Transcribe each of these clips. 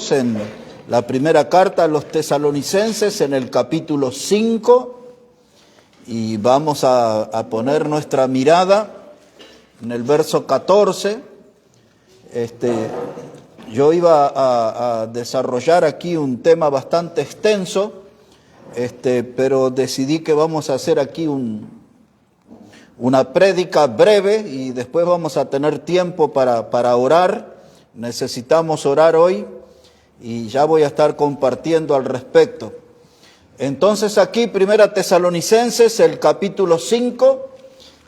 Estamos en la primera carta a los tesalonicenses, en el capítulo 5, y vamos a poner nuestra mirada en el verso 14. Yo iba a desarrollar aquí un tema bastante extenso, pero decidí que vamos a hacer aquí una prédica breve y después vamos a tener tiempo para orar. Necesitamos orar hoy y ya voy a estar compartiendo al respecto. Entonces aquí, Primera Tesalonicenses, el capítulo 5,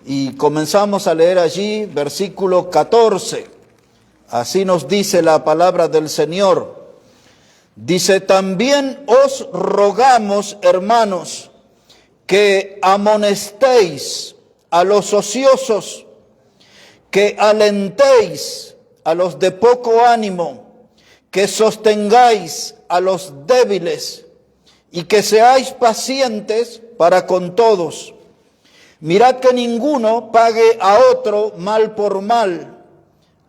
y comenzamos a leer allí versículo 14. Así nos dice la palabra del Señor. Dice: también os rogamos, hermanos, que amonestéis a los ociosos, que alentéis a los de poco ánimo, que sostengáis a los débiles y que seáis pacientes para con todos. Mirad que ninguno pague a otro mal por mal.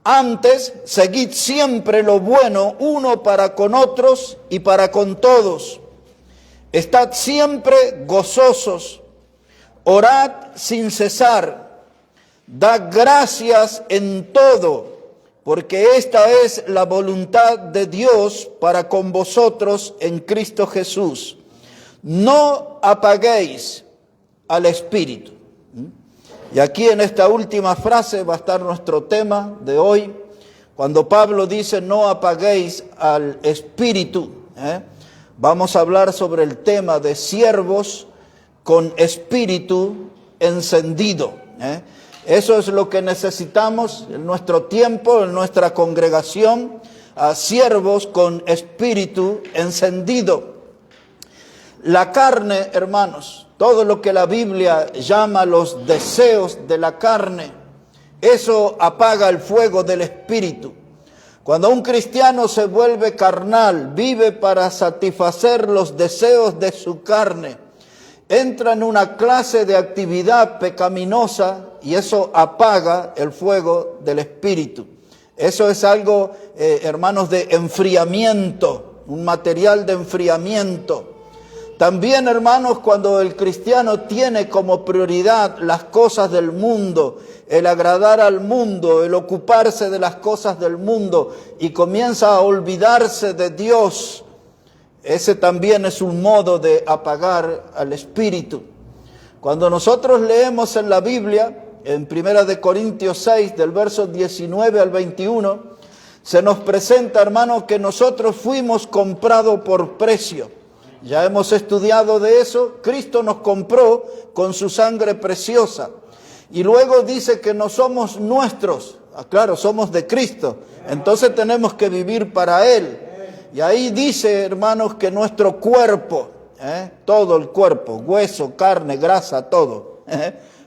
Antes, seguid siempre lo bueno uno para con otros y para con todos. Estad siempre gozosos, orad sin cesar, dad gracias en todo, porque esta es la voluntad de Dios para con vosotros en Cristo Jesús. No apaguéis al Espíritu. Y aquí en esta última frase va a estar nuestro tema de hoy, cuando Pablo dice no apaguéis al Espíritu. Vamos a hablar sobre el tema de siervos con espíritu encendido. Eso es lo que necesitamos en nuestro tiempo, en nuestra congregación, a siervos con espíritu encendido. La carne, hermanos, todo lo que la Biblia llama los deseos de la carne, eso apaga el fuego del espíritu. Cuando un cristiano se vuelve carnal, vive para satisfacer los deseos de su carne, entra en una clase de actividad pecaminosa y eso apaga el fuego del espíritu. Eso es algo, hermanos, de enfriamiento, un material de enfriamiento. También, hermanos, cuando el cristiano tiene como prioridad las cosas del mundo, el agradar al mundo, el ocuparse de las cosas del mundo y comienza a olvidarse de Dios, ese también es un modo de apagar al espíritu. Cuando nosotros leemos en la Biblia, en 1 Corintios 6, del verso 19 al 21, se nos presenta, hermanos, que nosotros fuimos comprados por precio. Ya hemos estudiado de eso. Cristo nos compró con su sangre preciosa. Y luego dice que no somos nuestros. Claro, somos de Cristo. Entonces tenemos que vivir para Él. Y ahí dice, hermanos, que nuestro cuerpo, todo el cuerpo, hueso, carne, grasa, todo,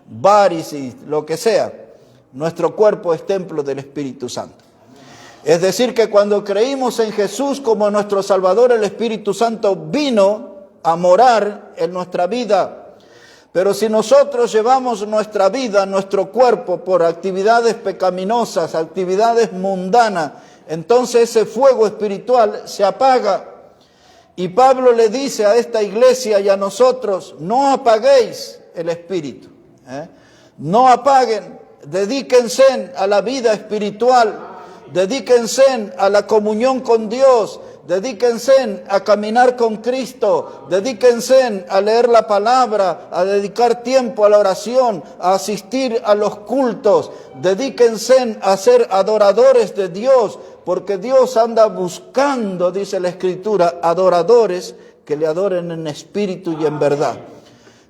varices, lo que sea, nuestro cuerpo es templo del Espíritu Santo. Es decir, que cuando creímos en Jesús como nuestro Salvador, el Espíritu Santo vino a morar en nuestra vida. Pero si nosotros llevamos nuestra vida, nuestro cuerpo, por actividades pecaminosas, actividades mundanas, entonces ese fuego espiritual se apaga. Y Pablo le dice a esta iglesia y a nosotros: no apaguéis el espíritu. No apaguen, dedíquense a la vida espiritual, dedíquense a la comunión con Dios, dedíquense a caminar con Cristo, dedíquense a leer la palabra, a dedicar tiempo a la oración, a asistir a los cultos, dedíquense a ser adoradores de Dios, porque Dios anda buscando, dice la Escritura, adoradores que le adoren en espíritu y en verdad.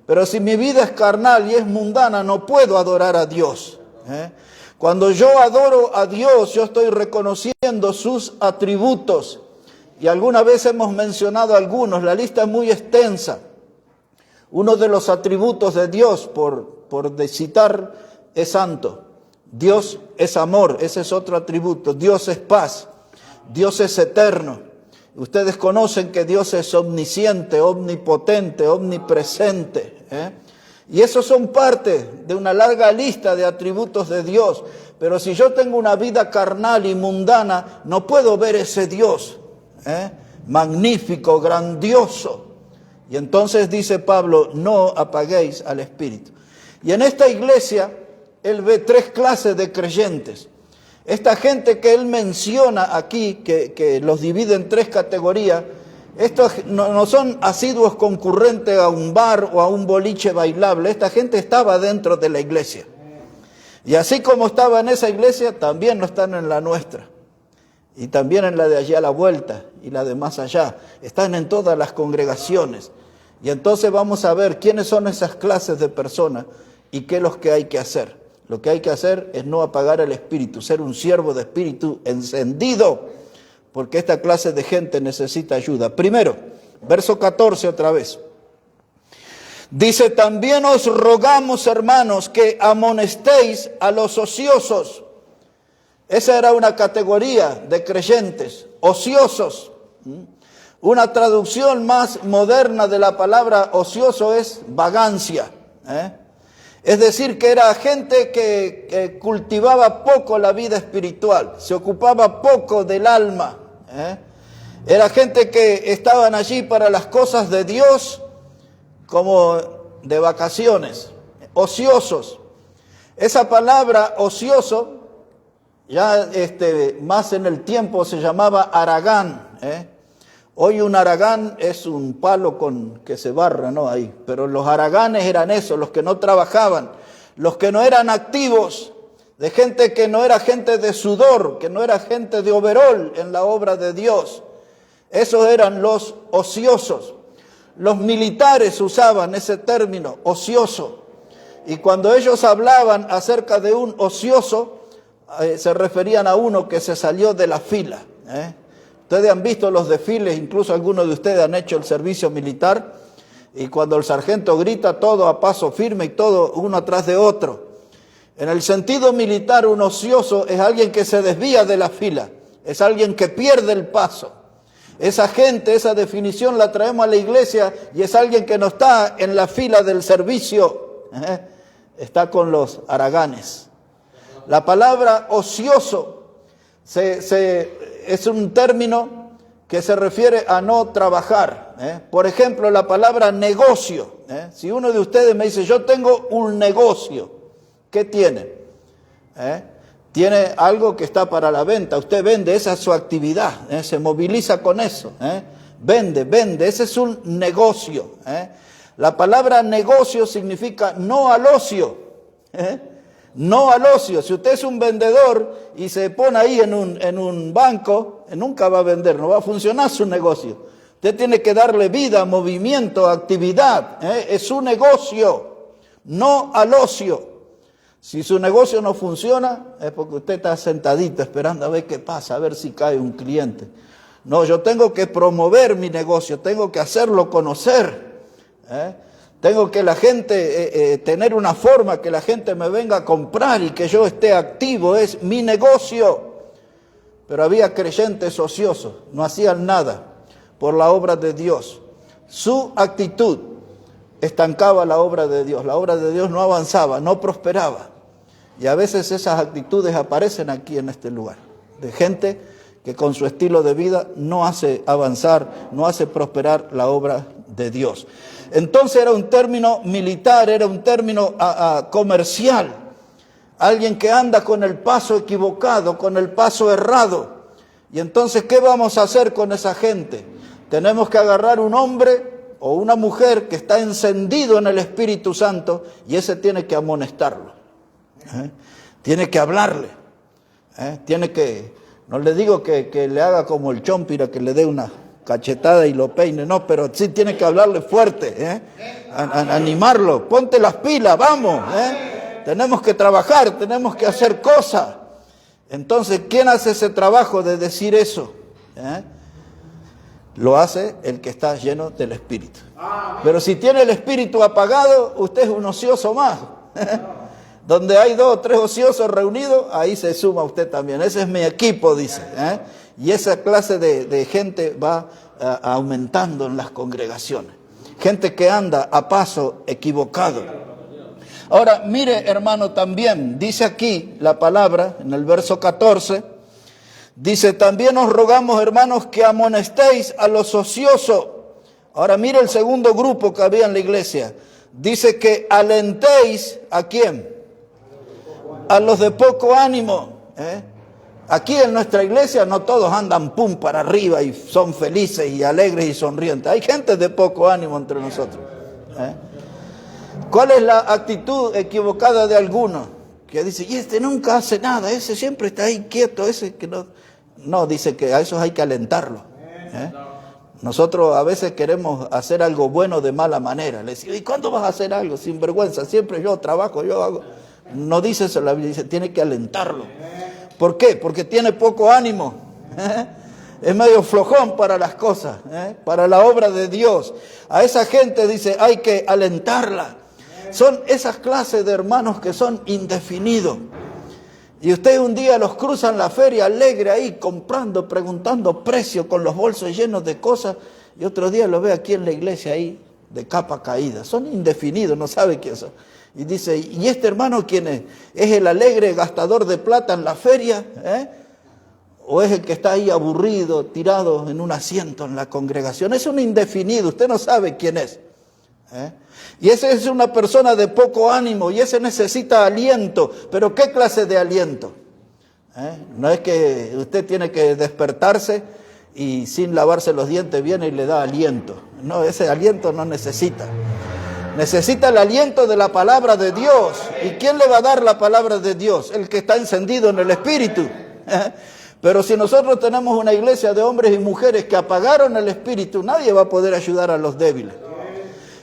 Pero si mi vida es carnal y es mundana, no puedo adorar a Dios. Cuando yo adoro a Dios, yo estoy reconociendo sus atributos. Y alguna vez hemos mencionado algunos, la lista es muy extensa. Uno de los atributos de Dios, por citar, es santo. Dios es amor, ese es otro atributo. Dios es paz, Dios es eterno. Ustedes conocen que Dios es omnisciente, omnipotente, omnipresente. Y esos son parte de una larga lista de atributos de Dios. Pero si yo tengo una vida carnal y mundana, no puedo ver ese Dios. magnífico, grandioso. Y entonces dice Pablo, no apaguéis al Espíritu. Y en esta iglesia, él ve tres clases de creyentes. Esta gente que él menciona aquí, que los divide en tres categorías, estos no son asiduos concurrentes a un bar o a un boliche bailable. Esta gente estaba dentro de la iglesia. Y así como estaba en esa iglesia, también no están en la nuestra. Y también en la de allá a la vuelta y la de más allá. Están en todas las congregaciones. Y entonces vamos a ver quiénes son esas clases de personas y qué es lo que hay que hacer. Lo que hay que hacer es no apagar el espíritu, ser un siervo de espíritu encendido, porque esta clase de gente necesita ayuda. Primero, verso 14 otra vez. Dice, también os rogamos, hermanos, que amonestéis a los ociosos. Esa era una categoría de creyentes, ociosos. Una traducción más moderna de la palabra ocioso es vagancia. Es decir, que era gente que cultivaba poco la vida espiritual, se ocupaba poco del alma. Era gente que estaban allí para las cosas de Dios como de vacaciones, ociosos. Esa palabra ocioso, ya más en el tiempo se llamaba haragán. Hoy un haragán es un palo que se barra, ¿no? Ahí. Pero los haraganes eran esos, los que no trabajaban, los que no eran activos, de gente que no era gente de sudor, que no era gente de overol en la obra de Dios. Esos eran los ociosos. Los militares usaban ese término, ocioso. Y cuando ellos hablaban acerca de un ocioso, se referían a uno que se salió de la fila. Ustedes han visto los desfiles, incluso algunos de ustedes han hecho el servicio militar, y cuando el sargento grita, todo a paso firme y todo uno atrás de otro. En el sentido militar, un ocioso es alguien que se desvía de la fila, es alguien que pierde el paso. Esa gente, esa definición la traemos a la iglesia y es alguien que no está en la fila del servicio, está con los haraganes. La palabra ocioso es un término que se refiere a no trabajar. Por ejemplo, la palabra negocio. Si uno de ustedes me dice, yo tengo un negocio, ¿qué tiene? Tiene algo que está para la venta, usted vende, esa es su actividad, se moviliza con eso, vende, ese es un negocio. La palabra negocio significa no al ocio, no al ocio. Si usted es un vendedor y se pone ahí en un banco, nunca va a vender, no va a funcionar su negocio. Usted tiene que darle vida, movimiento, actividad, es su negocio, no al ocio. Si su negocio no funciona, es porque usted está sentadito esperando a ver qué pasa, a ver si cae un cliente. No, yo tengo que promover mi negocio, tengo que hacerlo conocer. Tengo que la gente, tener una forma que la gente me venga a comprar y que yo esté activo, es mi negocio. Pero había creyentes ociosos, no hacían nada por la obra de Dios. Su actitud estancaba la obra de Dios no avanzaba, no prosperaba. Y a veces esas actitudes aparecen aquí en este lugar, de gente que con su estilo de vida no hace avanzar, no hace prosperar la obra de Dios. Entonces era un término militar, era un término comercial. Alguien que anda con el paso equivocado, con el paso errado. Y entonces, ¿qué vamos a hacer con esa gente? Tenemos que agarrar un hombre o una mujer que está encendido en el Espíritu Santo y ese tiene que amonestarlo. Tiene que hablarle. Tiene que, no le digo que le haga como el chompira, que le dé una cachetada y lo peine, no, pero sí tiene que hablarle fuerte, animarlo, ponte las pilas, vamos, tenemos que trabajar, tenemos que hacer cosas. Entonces, ¿quién hace ese trabajo de decir eso? Lo hace el que está lleno del Espíritu. Pero si tiene el Espíritu apagado, usted es un ocioso más. Donde hay 2 o 3 ociosos reunidos, ahí se suma usted también. Ese es mi equipo, dice. Y esa clase de gente va aumentando en las congregaciones. Gente que anda a paso equivocado. Ahora, mire, hermano, también dice aquí la palabra, en el verso 14, Dice, también os rogamos, hermanos, que amonestéis a los ociosos. Ahora mire el segundo grupo que había en la iglesia. Dice que alentéis, ¿a quién? A los de poco ánimo. Aquí en nuestra iglesia no todos andan pum para arriba y son felices y alegres y sonrientes. Hay gente de poco ánimo entre nosotros. ¿Cuál es la actitud equivocada de algunos? Que dice, y este nunca hace nada, ese siempre está ahí quieto, ese que no... No, dice que a esos hay que alentarlo. Nosotros a veces queremos hacer algo bueno de mala manera. Le decimos, ¿y cuándo vas a hacer algo? Sin vergüenza, siempre yo trabajo, yo hago. No dice eso, la Biblia dice, tiene que alentarlo. ¿Por qué? Porque tiene poco ánimo. Es medio flojón para las cosas, para la obra de Dios. A esa gente dice, hay que alentarla. Son esas clases de hermanos que son indefinidos. Y usted un día los cruza en la feria alegre ahí, comprando, preguntando precio, con los bolsos llenos de cosas. Y otro día los ve aquí en la iglesia ahí, de capa caída. Son indefinidos, no sabe quién son. Y dice, ¿y este hermano quién es? ¿Es el alegre gastador de plata en la feria? ¿O es el que está ahí aburrido, tirado en un asiento en la congregación? Es un indefinido, usted no sabe quién es. Y ese es una persona de poco ánimo y ese necesita aliento. ¿Pero qué clase de aliento? No es que usted tiene que despertarse y sin lavarse los dientes viene y le da aliento. No, ese aliento no necesita. Necesita el aliento de la palabra de Dios. ¿Y quién le va a dar la palabra de Dios? El que está encendido en el Espíritu. Pero si nosotros tenemos una iglesia de hombres y mujeres que apagaron el Espíritu, nadie va a poder ayudar a los débiles.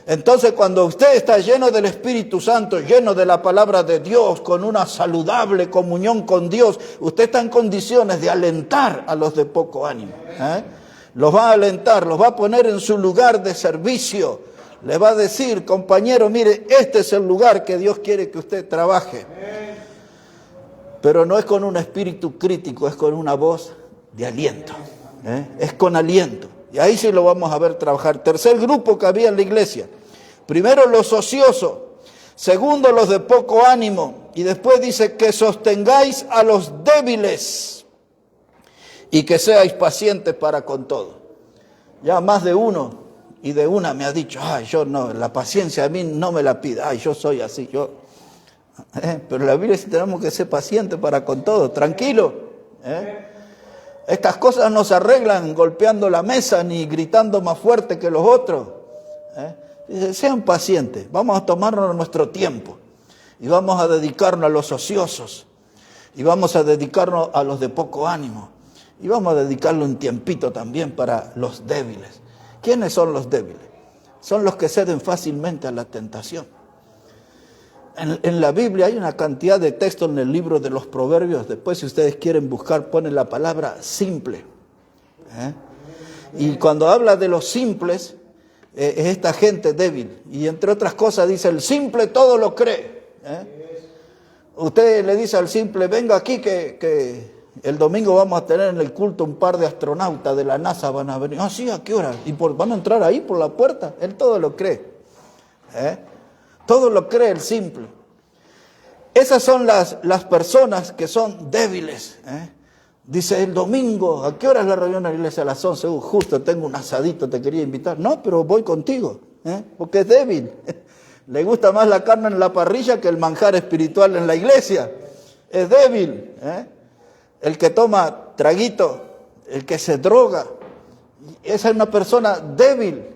Entonces, cuando usted está lleno del Espíritu Santo, lleno de la palabra de Dios, con una saludable comunión con Dios, usted está en condiciones de alentar a los de poco ánimo. Los va a alentar, los va a poner en su lugar de servicio. Le va a decir, compañero, mire, este es el lugar que Dios quiere que usted trabaje. Pero no es con un espíritu crítico, es con una voz de aliento. Es con aliento. Y ahí sí lo vamos a ver trabajar. Tercer grupo que había en la iglesia. Primero los ociosos. Segundo los de poco ánimo. Y después dice que sostengáis a los débiles. Y que seáis pacientes para con todo. Ya más de uno y de una me ha dicho, ay, yo no, la paciencia a mí no me la pida. Ay, yo soy así, yo... Pero la Biblia dice que tenemos que ser pacientes para con todo. Tranquilo. Estas cosas no se arreglan golpeando la mesa ni gritando más fuerte que los otros. Dice, sean pacientes, vamos a tomarnos nuestro tiempo y vamos a dedicarnos a los ociosos y vamos a dedicarnos a los de poco ánimo y vamos a dedicarle un tiempito también para los débiles. ¿Quiénes son los débiles? Son los que ceden fácilmente a la tentación. En la Biblia hay una cantidad de textos en el libro de los Proverbios. Después, si ustedes quieren buscar, ponen la palabra simple. Y cuando habla de los simples, es esta gente débil. Y entre otras cosas dice, el simple todo lo cree. Usted le dice al simple, venga aquí que el domingo vamos a tener en el culto un par de astronautas de la NASA, van a venir. Ah, sí, ¿a qué hora? Y van a entrar ahí por la puerta. Él todo lo cree. Todo lo cree el simple. Esas son las personas que son débiles. Dice, el domingo, ¿a qué hora es la reunión en la iglesia? A las 11. Justo tengo un asadito, te quería invitar. No, pero voy contigo, porque es débil. Le gusta más la carne en la parrilla que el manjar espiritual en la iglesia. Es débil. El que toma traguito, el que se droga, esa es una persona débil.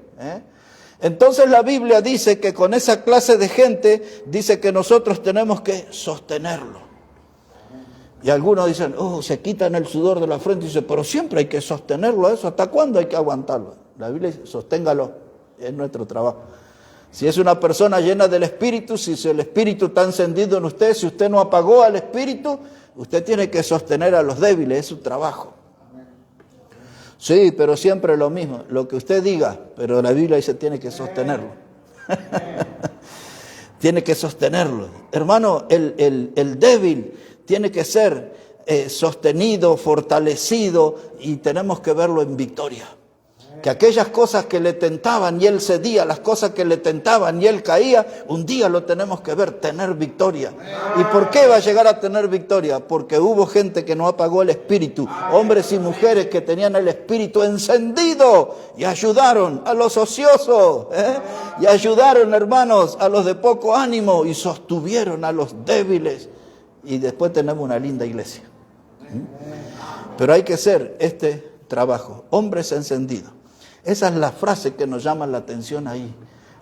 Entonces la Biblia dice que con esa clase de gente, dice que nosotros tenemos que sostenerlo. Y algunos dicen, se quitan el sudor de la frente y dicen, pero siempre hay que sostenerlo eso, ¿hasta cuándo hay que aguantarlo? La Biblia dice, sosténgalo, es nuestro trabajo. Si es una persona llena del Espíritu, si el Espíritu está encendido en usted, si usted no apagó al Espíritu, usted tiene que sostener a los débiles, es su trabajo. Sí, pero siempre lo mismo, lo que usted diga, pero la Biblia dice tiene que sostenerlo. Tiene que sostenerlo. Hermano, el débil tiene que ser sostenido, fortalecido y tenemos que verlo en victoria. Que aquellas cosas que le tentaban y él cedía, las cosas que le tentaban y él caía, un día lo tenemos que ver, tener victoria. ¿Y por qué va a llegar a tener victoria? Porque hubo gente que no apagó el espíritu, hombres y mujeres que tenían el espíritu encendido y ayudaron a los ociosos, y ayudaron, hermanos, a los de poco ánimo y sostuvieron a los débiles. Y después tenemos una linda iglesia. Pero hay que hacer este trabajo, hombres encendidos. Esa es la frase que nos llama la atención ahí,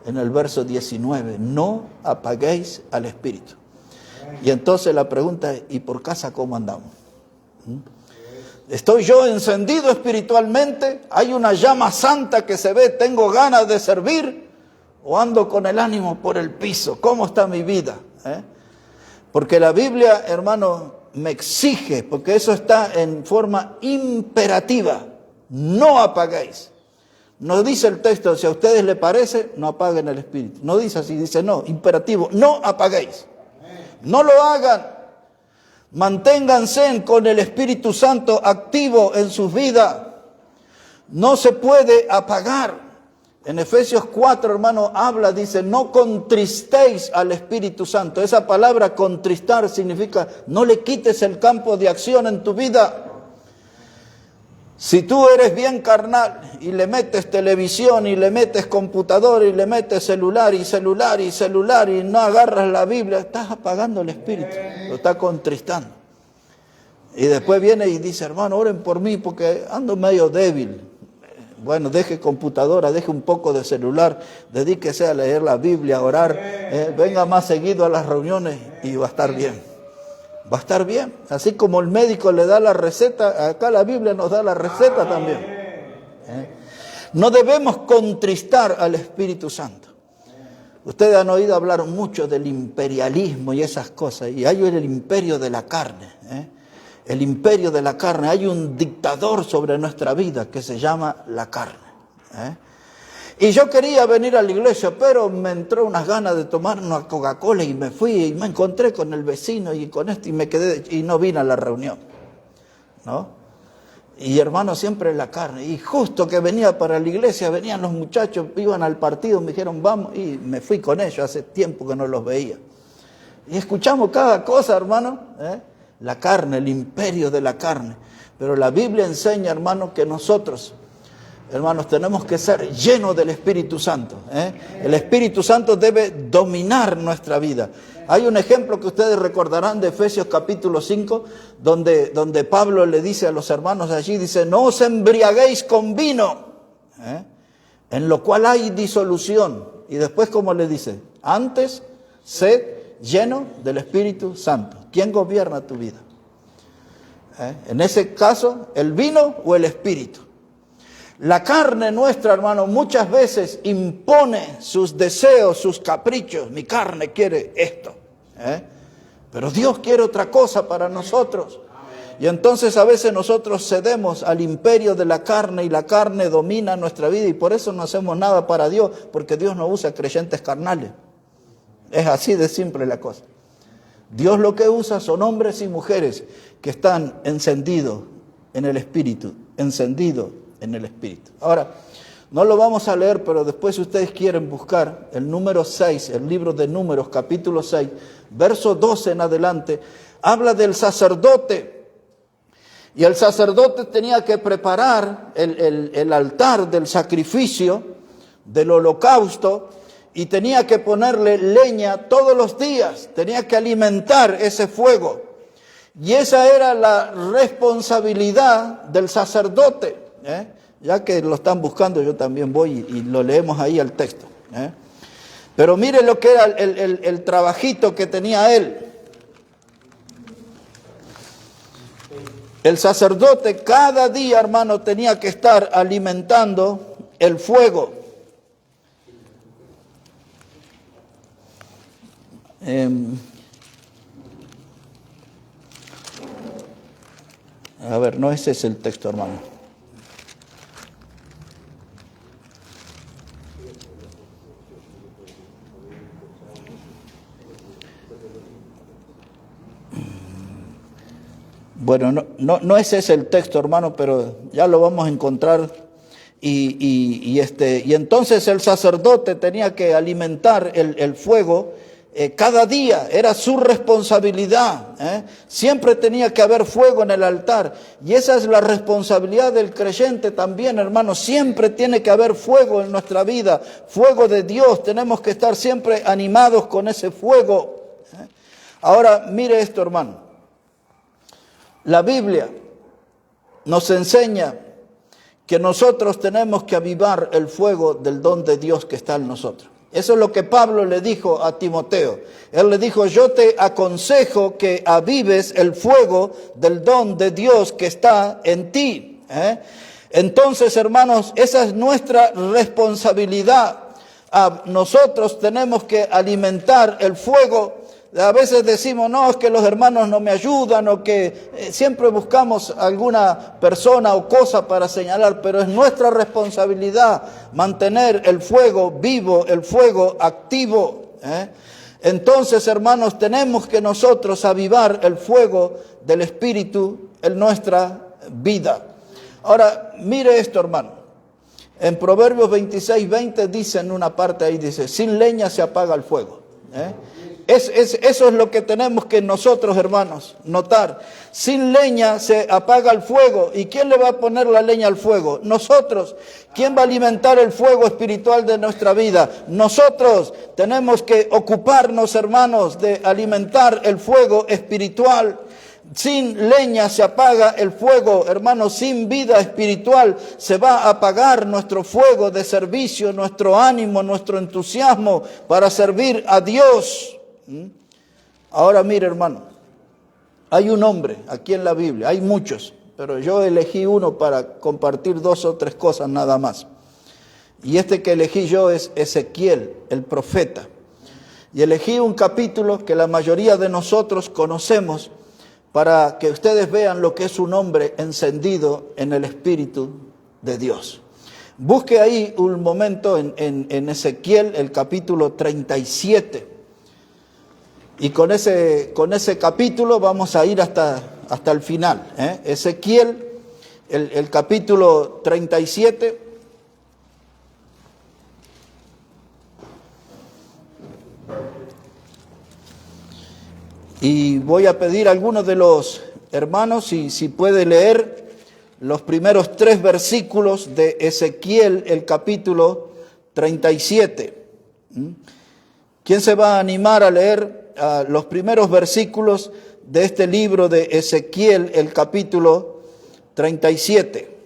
en el verso 19. No apaguéis al espíritu. Y entonces la pregunta es, ¿y por casa cómo andamos? ¿Estoy yo encendido espiritualmente? ¿Hay una llama santa que se ve? ¿Tengo ganas de servir? ¿O ando con el ánimo por el piso? ¿Cómo está mi vida? Porque la Biblia, hermano, me exige, porque eso está en forma imperativa. No apaguéis. No dice el texto, si a ustedes les parece, no apaguen el espíritu. No dice así, dice no, imperativo, no apaguéis. No lo hagan. Manténganse con el Espíritu Santo activo en sus vidas. No se puede apagar. En Efesios 4, hermano, habla, dice, no contristéis al Espíritu Santo. Esa palabra contristar significa no le quites el campo de acción en tu vida. Si tú eres bien carnal y le metes televisión y le metes computador y le metes celular y no agarras la Biblia, estás apagando el espíritu, lo estás contristando. Y después viene y dice, hermano, oren por mí porque ando medio débil. Bueno, deje computadora, deje un poco de celular, dedíquese a leer la Biblia, a orar, venga más seguido a las reuniones y va a estar bien. Va a estar bien. Así como el médico le da la receta, acá la Biblia nos da la receta también. No debemos contristar al Espíritu Santo. Ustedes han oído hablar mucho del imperialismo y esas cosas. Y hay el imperio de la carne. El imperio de la carne. Hay un dictador sobre nuestra vida que se llama la carne. Y yo quería venir a la iglesia, pero me entró unas ganas de tomar una Coca-Cola y me fui y me encontré con el vecino y con y me quedé y no vine a la reunión, ¿no? Y hermano, siempre la carne. Y justo que venía para la iglesia, venían los muchachos, iban al partido, me dijeron vamos, y me fui con ellos, hace tiempo que no los veía. Y escuchamos cada cosa, hermano, la carne, el imperio de la carne. Pero la Biblia enseña, hermano, que nosotros, hermanos, tenemos que ser llenos del Espíritu Santo. El Espíritu Santo debe dominar nuestra vida. Hay un ejemplo que ustedes recordarán de Efesios capítulo 5, donde Pablo le dice a los hermanos allí, dice, no os embriaguéis con vino, en lo cual hay disolución. Y después, ¿cómo le dice? Antes, sed lleno del Espíritu Santo. ¿Quién gobierna tu vida? En ese caso, ¿el vino o el Espíritu? La carne nuestra, hermano, muchas veces impone sus deseos, sus caprichos. Mi carne quiere esto, pero Dios quiere otra cosa para nosotros. Y entonces a veces nosotros cedemos al imperio de la carne y la carne domina nuestra vida y por eso no hacemos nada para Dios, porque Dios no usa creyentes carnales. Es así de simple la cosa. Dios lo que usa son hombres y mujeres que están encendidos en el Espíritu, encendidos en el Espíritu. Ahora, no lo vamos a leer, pero después si ustedes quieren buscar el número 6, el libro de Números, capítulo 6, verso 12 en adelante, habla del sacerdote. Y el sacerdote tenía que preparar el altar del sacrificio, del holocausto, y tenía que ponerle leña todos los días, tenía que alimentar ese fuego. Y esa era la responsabilidad del sacerdote. Ya que lo están buscando, yo también voy y lo leemos ahí al texto. Pero mire lo que era el trabajito que tenía él. El sacerdote cada día, hermano, tenía que estar alimentando el fuego. A ver, no, ese es el texto, hermano. Bueno, no ese es el texto, hermano, pero ya lo vamos a encontrar Y entonces el sacerdote tenía que alimentar el fuego cada día, era su responsabilidad. Siempre tenía que haber fuego en el altar. Y esa es la responsabilidad del creyente también, hermanos. Siempre tiene que haber fuego en nuestra vida, fuego de Dios. Tenemos que estar siempre animados con ese fuego. Ahora, mire esto, hermano. La Biblia nos enseña que nosotros tenemos que avivar el fuego del don de Dios que está en nosotros. Eso es lo que Pablo le dijo a Timoteo. Él le dijo, yo te aconsejo que avives el fuego del don de Dios que está en ti. Entonces, hermanos, esa es nuestra responsabilidad. Nosotros tenemos que alimentar el fuego. A veces decimos, no, es que los hermanos no me ayudan, o que siempre buscamos alguna persona o cosa para señalar, pero es nuestra responsabilidad mantener el fuego vivo, el fuego activo. Entonces, hermanos, tenemos que nosotros avivar el fuego del Espíritu en nuestra vida. Ahora, mire esto, hermano. En Proverbios 26:20 dice en una parte ahí, dice, sin leña se apaga el fuego. Eso es lo que tenemos que nosotros, hermanos, notar. Sin leña se apaga el fuego. ¿Y quién le va a poner la leña al fuego? Nosotros. ¿Quién va a alimentar el fuego espiritual de nuestra vida? Nosotros. Tenemos que ocuparnos, hermanos, de alimentar el fuego espiritual. Sin leña se apaga el fuego, hermanos. Sin vida espiritual se va a apagar nuestro fuego de servicio, nuestro ánimo, nuestro entusiasmo para servir a Dios. Ahora mire, hermano, hay un hombre aquí en la Biblia, hay muchos, pero yo elegí uno para compartir 2 o 3 cosas nada más. Y este que elegí yo es Ezequiel, el profeta. Y elegí un capítulo que la mayoría de nosotros conocemos, para que ustedes vean lo que es un hombre encendido en el Espíritu de Dios. Busque ahí un momento en Ezequiel, el capítulo 37. Y con ese capítulo vamos a ir hasta el final. Ezequiel, el capítulo 37. Y voy a pedir a algunos de los hermanos si puede leer los primeros 3 versículos de Ezequiel, el capítulo 37. ¿Quién se va a animar a leer los primeros versículos de este libro de Ezequiel, el capítulo 37?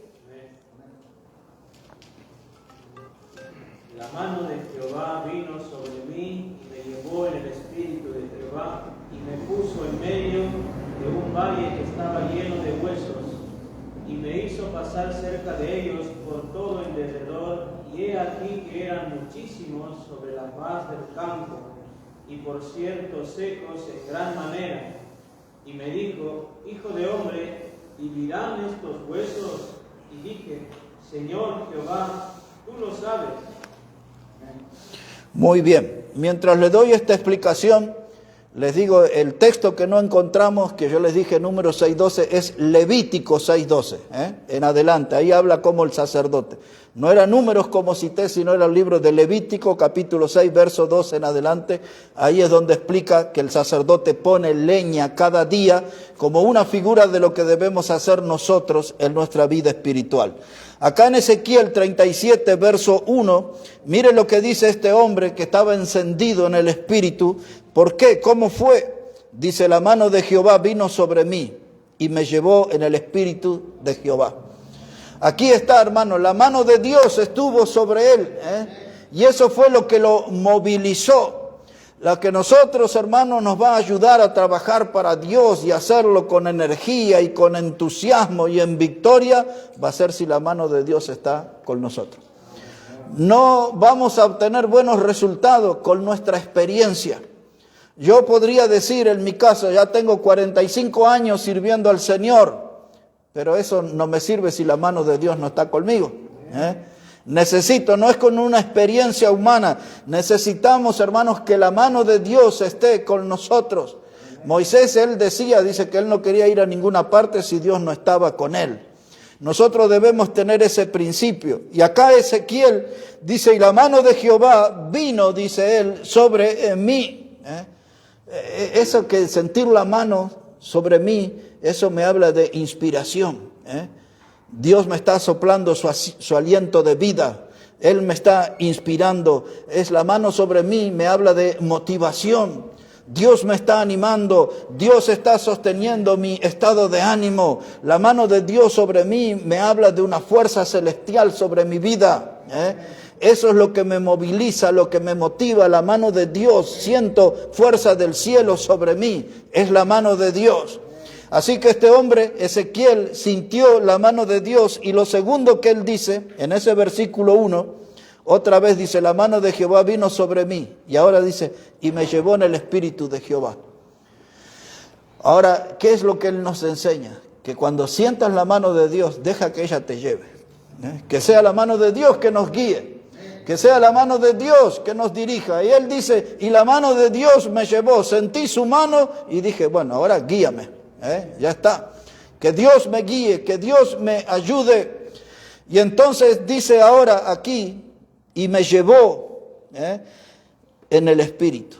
La mano de Jehová vino sobre mí y me llevó en el espíritu de Jehová y me puso en medio de un valle que estaba lleno de huesos y me hizo pasar cerca de ellos por todo el derredor, y he aquí que eran muchísimos sobre la faz del campo y por cierto secos en gran manera. Y me dijo, hijo de hombre, ¿vivirán estos huesos? Y dije, Señor Jehová, tú lo sabes. Muy bien, mientras le doy esta explicación, les digo, el texto que no encontramos, que yo les dije, Números 6:12, es Levítico 6:12, en adelante, ahí habla como el sacerdote. No era Números como cité, sino era el libro de Levítico, capítulo 6, verso 12 en adelante. Ahí es donde explica que el sacerdote pone leña cada día como una figura de lo que debemos hacer nosotros en nuestra vida espiritual. Acá en Ezequiel 37, verso 1, mire lo que dice este hombre que estaba encendido en el Espíritu. ¿Por qué? ¿Cómo fue? Dice, la mano de Jehová vino sobre mí y me llevó en el Espíritu de Jehová. Aquí está, hermano, la mano de Dios estuvo sobre él, y eso fue lo que lo movilizó. La que nosotros, hermanos, nos va a ayudar a trabajar para Dios y hacerlo con energía y con entusiasmo y en victoria, va a ser si la mano de Dios está con nosotros. No vamos a obtener buenos resultados con nuestra experiencia. Yo podría decir, en mi caso, ya tengo 45 años sirviendo al Señor, pero eso no me sirve si la mano de Dios no está conmigo. Necesito, no es con una experiencia humana, necesitamos, hermanos, que la mano de Dios esté con nosotros. Moisés, él decía, dice que él no quería ir a ninguna parte si Dios no estaba con él. Nosotros debemos tener ese principio. Y acá Ezequiel dice, y la mano de Jehová vino, dice él, sobre mí. Eso que sentir la mano sobre mí, eso me habla de inspiración. Dios me está soplando su aliento de vida. Él me está inspirando. Es la mano sobre mí, me habla de motivación. Dios me está animando, Dios está sosteniendo mi estado de ánimo. La mano de Dios sobre mí me habla de una fuerza celestial sobre mi vida. Eso es lo que me moviliza, lo que me motiva, la mano de Dios. Siento fuerza del cielo sobre mí, es la mano de Dios. Así que este hombre, Ezequiel, sintió la mano de Dios. Y lo segundo que él dice, en ese versículo 1, otra vez dice, la mano de Jehová vino sobre mí. Y ahora dice, y me llevó en el espíritu de Jehová. Ahora, ¿qué es lo que él nos enseña? Que cuando sientas la mano de Dios, deja que ella te lleve. Que sea la mano de Dios que nos guíe. Que sea la mano de Dios que nos dirija. Y él dice, y la mano de Dios me llevó. Sentí su mano y dije, bueno, ahora guíame. Ya está. Que Dios me guíe, que Dios me ayude. Y entonces dice ahora aquí, y me llevó en el espíritu.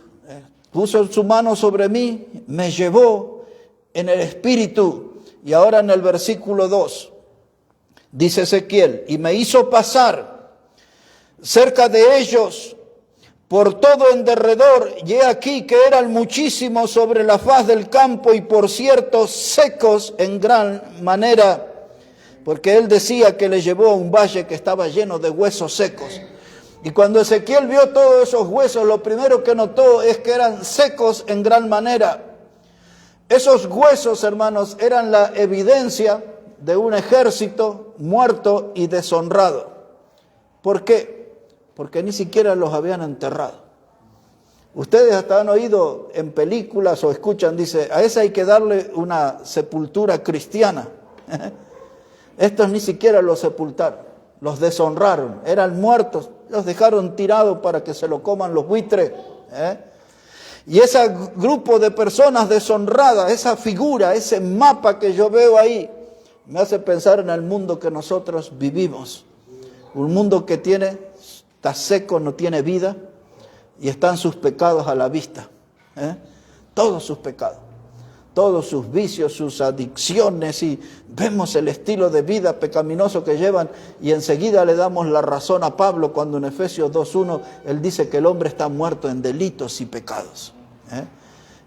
Puso su mano sobre mí, me llevó en el espíritu. Y ahora en el versículo 2, dice Ezequiel, y me hizo pasar cerca de ellos por todo en derredor, y he aquí que eran muchísimos sobre la faz del campo, y por cierto secos en gran manera, porque él decía que le llevó a un valle que estaba lleno de huesos secos. Y cuando Ezequiel vio todos esos huesos, lo primero que notó es que eran secos en gran manera. Esos huesos, hermanos, eran la evidencia de un ejército muerto y deshonrado. ¿Por qué? Porque ni siquiera los habían enterrado. Ustedes hasta han oído en películas o escuchan, dice, a ese hay que darle una sepultura cristiana. Estos ni siquiera los sepultaron, los deshonraron, eran muertos, los dejaron tirados para que se lo coman los buitres. Y ese grupo de personas deshonradas, esa figura, ese mapa que yo veo ahí, me hace pensar en el mundo que nosotros vivimos. Un mundo que está seco, no tiene vida, y están sus pecados a la vista. Todos sus pecados, todos sus vicios, sus adicciones, y vemos el estilo de vida pecaminoso que llevan, y enseguida le damos la razón a Pablo cuando en Efesios 2:1 él dice que el hombre está muerto en delitos y pecados.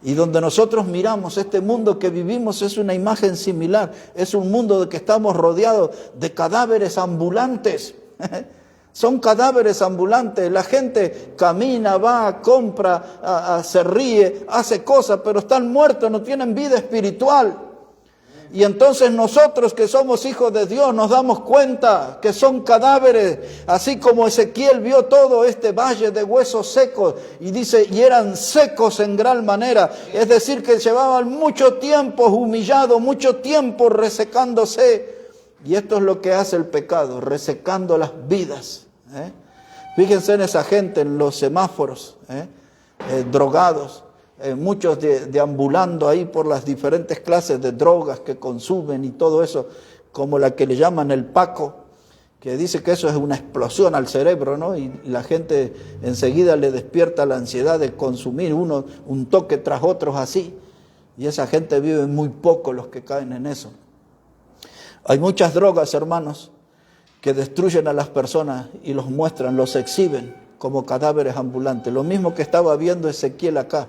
Y donde nosotros miramos este mundo que vivimos es una imagen similar, es un mundo de que estamos rodeados de cadáveres ambulantes. Son cadáveres ambulantes, la gente camina, va, compra, se ríe, hace cosas, pero están muertos, no tienen vida espiritual. Y entonces nosotros que somos hijos de Dios nos damos cuenta que son cadáveres, así como Ezequiel vio todo este valle de huesos secos y dice, y eran secos en gran manera, es decir que llevaban mucho tiempo humillados, mucho tiempo resecándose. Y esto es lo que hace el pecado, resecando las vidas. Fíjense en esa gente en los semáforos, drogados, muchos deambulando ahí por las diferentes clases de drogas que consumen y todo eso, como la que le llaman el Paco, que dice que eso es una explosión al cerebro, ¿no? Y la gente enseguida le despierta la ansiedad de consumir un toque tras otros así. Y esa gente vive muy poco los que caen en eso. Hay muchas drogas, hermanos, que destruyen a las personas y los muestran, los exhiben como cadáveres ambulantes. Lo mismo que estaba viendo Ezequiel acá.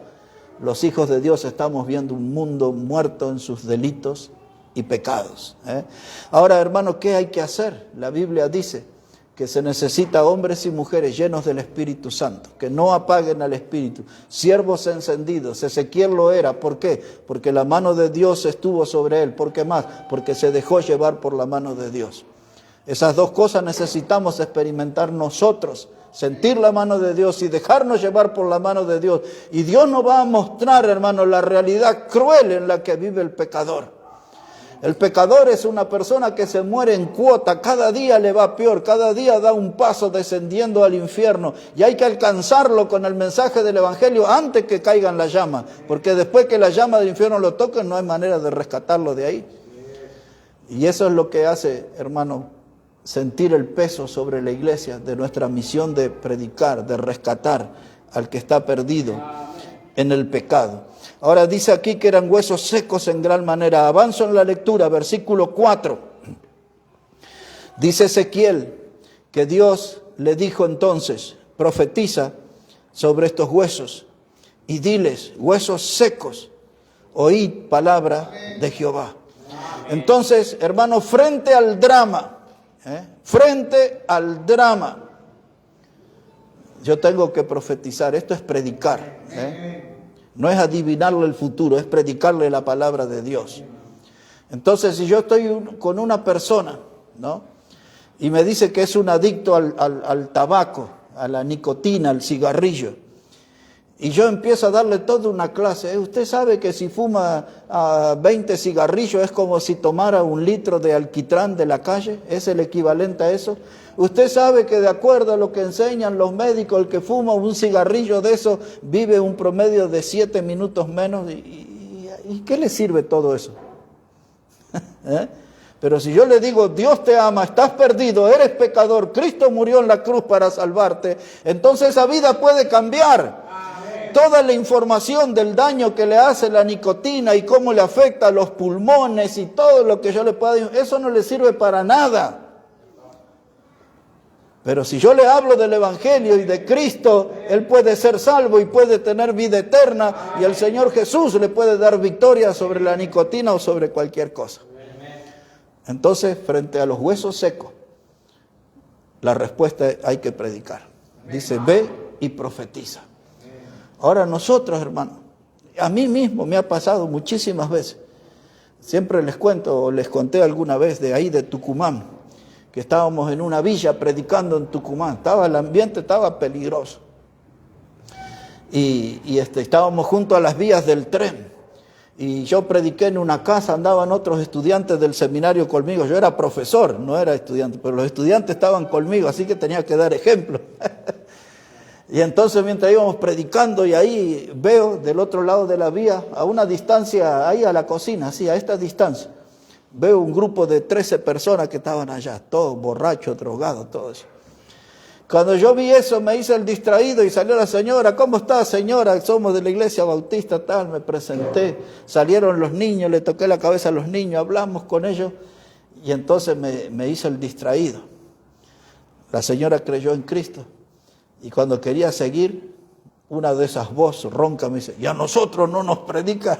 Los hijos de Dios estamos viendo un mundo muerto en sus delitos y pecados. Ahora, hermanos, ¿qué hay que hacer? La Biblia dice que se necesita hombres y mujeres llenos del Espíritu Santo, que no apaguen al Espíritu, siervos encendidos. Ezequiel lo era. ¿Por qué? Porque la mano de Dios estuvo sobre él. ¿Por qué más? Porque se dejó llevar por la mano de Dios. Esas dos cosas necesitamos experimentar nosotros, sentir la mano de Dios y dejarnos llevar por la mano de Dios. Y Dios nos va a mostrar, hermano, la realidad cruel en la que vive el pecador. El pecador es una persona que se muere en cuota, cada día le va peor, cada día da un paso descendiendo al infierno. Y hay que alcanzarlo con el mensaje del Evangelio antes que caiga en la llama, porque después que la llama del infierno lo toque no hay manera de rescatarlo de ahí. Y eso es lo que hace, hermano, sentir el peso sobre la iglesia de nuestra misión de predicar, de rescatar al que está perdido en el pecado. Ahora dice aquí que eran huesos secos en gran manera. Avanzo en la lectura, versículo 4. Dice Ezequiel que Dios le dijo entonces, profetiza sobre estos huesos y diles, huesos secos, oíd palabra de Jehová. Entonces, hermano, frente al drama, yo tengo que profetizar. Esto es predicar, no es adivinarle el futuro, es predicarle la palabra de Dios. Entonces, si yo estoy con una persona, ¿no?, y me dice que es un adicto al tabaco, a la nicotina, al cigarrillo, y yo empiezo a darle toda una clase. Usted sabe que si fuma 20 cigarrillos es como si tomara 1 litro de alquitrán de la calle, es el equivalente a eso. Usted sabe que de acuerdo a lo que enseñan los médicos, el que fuma un cigarrillo de eso vive un promedio de 7 minutos menos. ¿Y qué le sirve todo eso? Pero si yo le digo, Dios te ama, estás perdido, eres pecador, Cristo murió en la cruz para salvarte, entonces esa vida puede cambiar. Toda la información del daño que le hace la nicotina y cómo le afecta a los pulmones y todo lo que yo le pueda decir, eso no le sirve para nada. Pero si yo le hablo del Evangelio y de Cristo, él puede ser salvo y puede tener vida eterna, y el Señor Jesús le puede dar victoria sobre la nicotina o sobre cualquier cosa. Entonces, frente a los huesos secos, la respuesta es, hay que predicar. Dice, ve y profetiza. Ahora nosotros, hermano, a mí mismo me ha pasado muchísimas veces. Siempre les cuento, o les conté alguna vez de ahí de Tucumán, que estábamos en una villa predicando en Tucumán. El ambiente estaba peligroso. Y estábamos junto a las vías del tren. Y yo prediqué en una casa, andaban otros estudiantes del seminario conmigo. Yo era profesor, no era estudiante, pero los estudiantes estaban conmigo, así que tenía que dar ejemplo. Y entonces mientras íbamos predicando, y ahí veo del otro lado de la vía, a una distancia, ahí a la cocina, así a esta distancia, veo un grupo de 13 personas que estaban allá, todos borrachos, drogados, todo eso. Cuando yo vi eso, me hice el distraído y salió la señora. ¿Cómo está, señora? Somos de la iglesia bautista, tal. Me presenté, salieron los niños, le toqué la cabeza a los niños, hablamos con ellos, y entonces me hice el distraído. La señora creyó en Cristo. Y cuando quería seguir, una de esas voces ronca me dice, ¿y a nosotros no nos predica?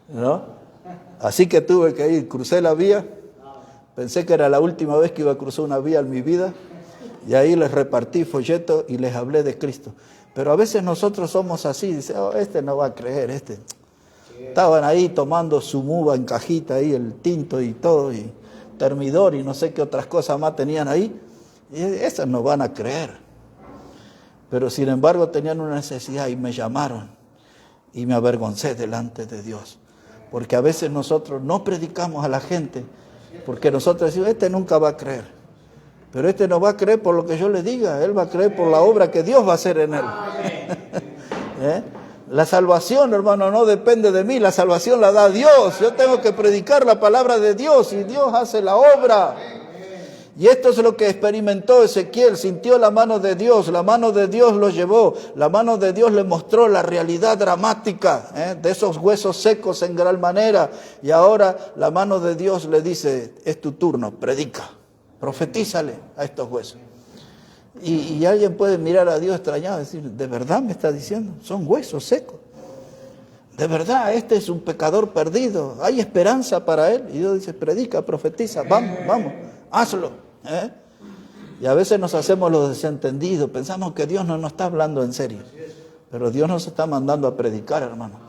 ¿No? Así que tuve que ir, crucé la vía, pensé que era la última vez que iba a cruzar una vía en mi vida, y ahí les repartí folletos y les hablé de Cristo. Pero a veces nosotros somos así, dice, este no va a creer, Estaban ahí tomando su muba en cajita, ahí el tinto y todo, y termidor y no sé qué otras cosas más tenían ahí. Y esas no van a creer. Pero sin embargo tenían una necesidad y me llamaron y me avergoncé delante de Dios. Porque a veces nosotros no predicamos a la gente porque nosotros decimos, nunca va a creer. Pero no va a creer por lo que yo le diga, él va a creer por la obra que Dios va a hacer en él. La salvación, hermano, no depende de mí, la salvación la da Dios. Yo tengo que predicar la palabra de Dios y Dios hace la obra. Y esto es lo que experimentó Ezequiel, sintió la mano de Dios lo llevó, la mano de Dios le mostró la realidad dramática de esos huesos secos en gran manera. Y ahora la mano de Dios le dice, es tu turno, predica, profetízale a estos huesos. Y alguien puede mirar a Dios extrañado y decir, ¿de verdad me está diciendo? Son huesos secos. De verdad, este es un pecador perdido, hay esperanza para él. Y Dios dice, predica, profetiza, vamos, hazlo. Y a veces nos hacemos los desentendidos, pensamos que Dios no nos está hablando en serio, pero Dios nos está mandando a predicar, hermano.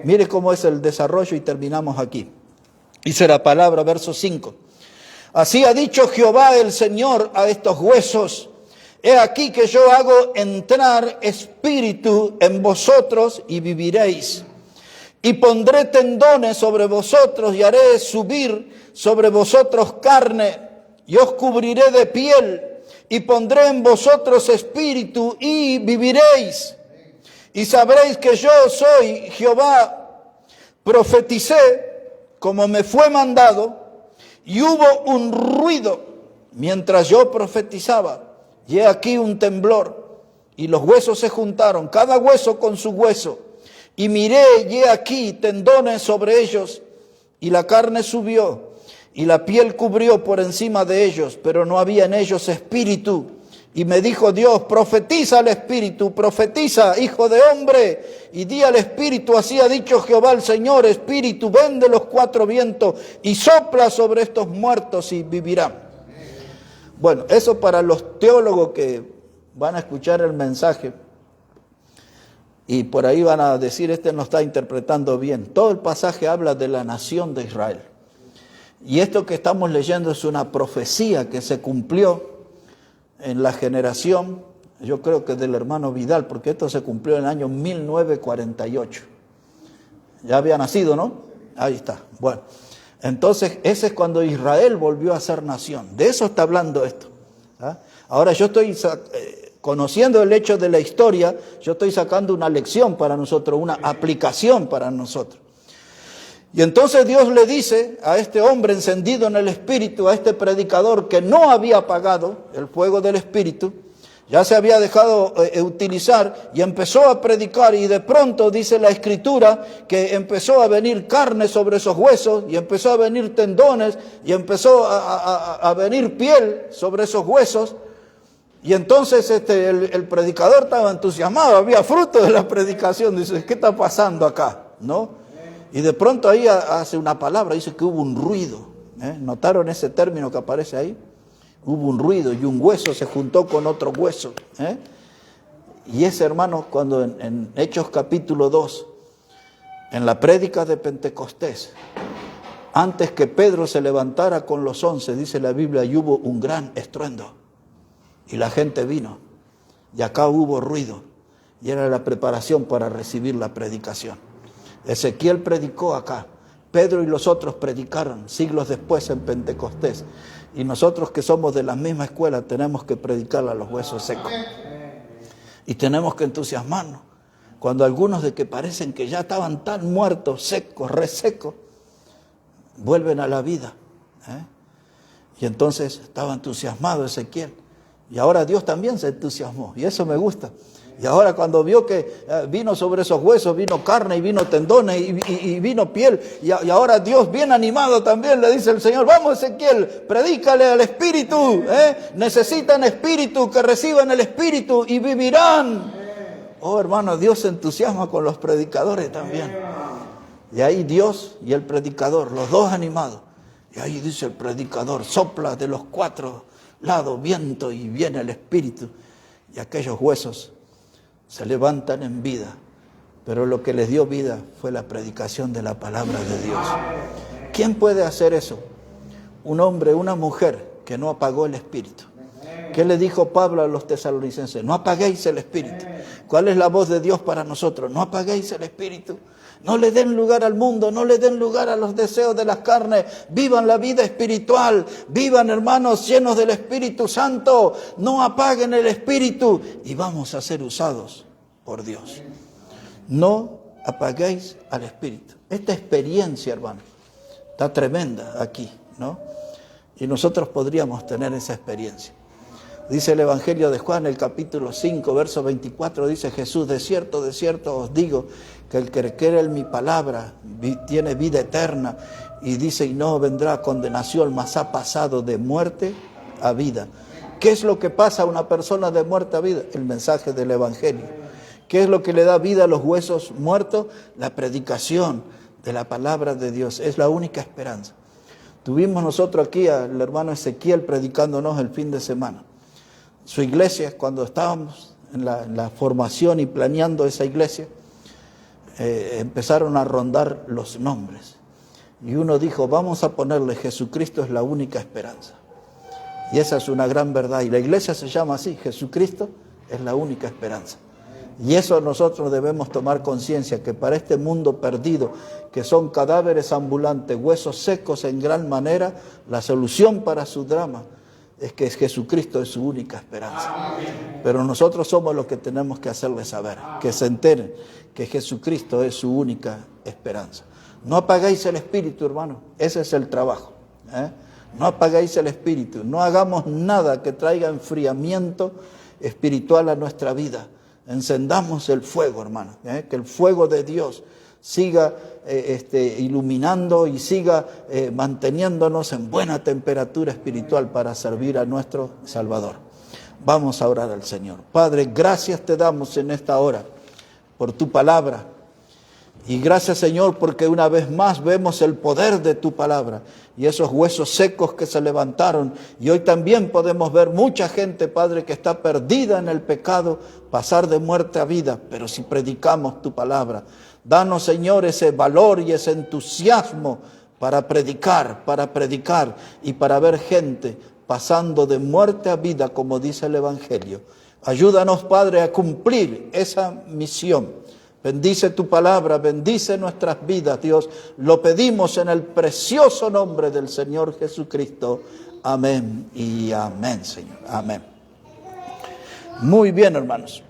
Mire cómo es el desarrollo y terminamos aquí. Dice la palabra, verso 5. Así ha dicho Jehová el Señor a estos huesos, he aquí que yo hago entrar espíritu en vosotros y viviréis. Y pondré tendones sobre vosotros y haré subir sobre vosotros carne. Y os cubriré de piel y pondré en vosotros espíritu y viviréis. Y sabréis que yo soy Jehová. Profeticé como me fue mandado, y hubo un ruido mientras yo profetizaba, y he aquí un temblor, y los huesos se juntaron, cada hueso con su hueso, y miré, y he aquí tendones sobre ellos, y la carne subió, y la piel cubrió por encima de ellos, pero no había en ellos espíritu. Y me dijo Dios, profetiza al espíritu, profetiza, hijo de hombre, y di al espíritu, así ha dicho Jehová el Señor, espíritu, ven de los cuatro vientos, y sopla sobre estos muertos y vivirán. Bueno, eso para los teólogos que van a escuchar el mensaje, y por ahí van a decir, este no está interpretando bien. Todo el pasaje habla de la nación de Israel. Y esto que estamos leyendo es una profecía que se cumplió en la generación, yo creo que del hermano Vidal, porque esto se cumplió en el año 1948. Ya había nacido, ¿no? Ahí está. Bueno, entonces ese es cuando Israel volvió a ser nación. De eso está hablando esto. ¿Ah? Ahora yo estoy conociendo el hecho de la historia, yo estoy sacando una lección para nosotros, una aplicación para nosotros. Y entonces Dios le dice a este hombre encendido en el Espíritu, a este predicador que no había apagado el fuego del Espíritu, ya se había dejado utilizar y empezó a predicar, y de pronto dice la Escritura que empezó a venir carne sobre esos huesos, y empezó a venir tendones, y empezó a venir piel sobre esos huesos. Y entonces el predicador estaba entusiasmado, había fruto de la predicación, dice, ¿qué está pasando acá? ¿No? Y de pronto ahí hace una palabra, dice que hubo un ruido. ¿Notaron ese término que aparece ahí? Hubo un ruido y un hueso se juntó con otro hueso. Y ese, hermano, cuando en Hechos capítulo 2, en la prédica de Pentecostés, antes que Pedro se levantara con los 11, dice la Biblia, y hubo un gran estruendo. Y la gente vino. Y acá hubo ruido. Y era la preparación para recibir la predicación. Ezequiel predicó acá, Pedro y los otros predicaron siglos después en Pentecostés, y nosotros que somos de la misma escuela tenemos que predicar a los huesos secos, y tenemos que entusiasmarnos, cuando algunos de que parecen que ya estaban tan muertos, secos, resecos, vuelven a la vida, y entonces estaba entusiasmado Ezequiel, y ahora Dios también se entusiasmó, y eso me gusta. Y ahora cuando vio que vino sobre esos huesos, vino carne y vino tendones y vino piel, y ahora Dios bien animado también le dice el Señor, vamos Ezequiel, predícale al Espíritu, necesitan Espíritu, que reciban el Espíritu y vivirán. Oh hermano, Dios se entusiasma con los predicadores también. Y ahí Dios y el predicador, los dos animados. Y ahí dice el predicador, sopla de los cuatro lados viento y viene el Espíritu. Y aquellos huesos se levantan en vida, pero lo que les dio vida fue la predicación de la palabra de Dios. ¿Quién puede hacer eso? Un hombre, una mujer que no apagó el Espíritu. ¿Qué le dijo Pablo a los tesalonicenses? No apaguéis el Espíritu. ¿Cuál es la voz de Dios para nosotros? No apaguéis el Espíritu. No le den lugar al mundo, no le den lugar a los deseos de las carnes. Vivan la vida espiritual, vivan, hermanos, llenos del Espíritu Santo. No apaguen el Espíritu y vamos a ser usados por Dios. No apaguéis al Espíritu. Esta experiencia, hermano, está tremenda aquí, ¿no? Y nosotros podríamos tener esa experiencia. Dice el Evangelio de Juan, el capítulo 5, verso 24, dice Jesús, de cierto os digo, que el que cree en mi palabra tiene vida eterna. Y dice, y no vendrá condenación, mas ha pasado de muerte a vida. ¿Qué es lo que pasa a una persona de muerte a vida? El mensaje del Evangelio. ¿Qué es lo que le da vida a los huesos muertos? La predicación de la palabra de Dios. Es la única esperanza. Tuvimos nosotros aquí al hermano Ezequiel predicándonos el fin de semana. Su iglesia, cuando estábamos en la formación y planeando esa iglesia, empezaron a rondar los nombres. Y uno dijo, vamos a ponerle Jesucristo es la única esperanza. Y esa es una gran verdad. Y la iglesia se llama así, Jesucristo es la única esperanza. Y eso nosotros debemos tomar conciencia, que para este mundo perdido, que son cadáveres ambulantes, huesos secos en gran manera, la solución para su drama es que Jesucristo es su única esperanza. Pero nosotros somos los que tenemos que hacerles saber, que se enteren que Jesucristo es su única esperanza. No apaguéis el espíritu, hermano. Ese es el trabajo. No apaguéis el espíritu. No hagamos nada que traiga enfriamiento espiritual a nuestra vida. Encendamos el fuego, hermano. Que el fuego de Dios siga iluminando y siga manteniéndonos en buena temperatura espiritual para servir a nuestro Salvador. Vamos a orar al Señor. Padre, gracias te damos en esta hora por tu palabra. Y gracias, Señor, porque una vez más vemos el poder de tu palabra y esos huesos secos que se levantaron. Y hoy también podemos ver mucha gente, Padre, que está perdida en el pecado, pasar de muerte a vida. Pero si predicamos tu palabra, danos, Señor, ese valor y ese entusiasmo para predicar y para ver gente pasando de muerte a vida, como dice el Evangelio. Ayúdanos, Padre, a cumplir esa misión. Bendice tu palabra, bendice nuestras vidas, Dios. Lo pedimos en el precioso nombre del Señor Jesucristo. Amén y amén, Señor. Amén. Muy bien, hermanos.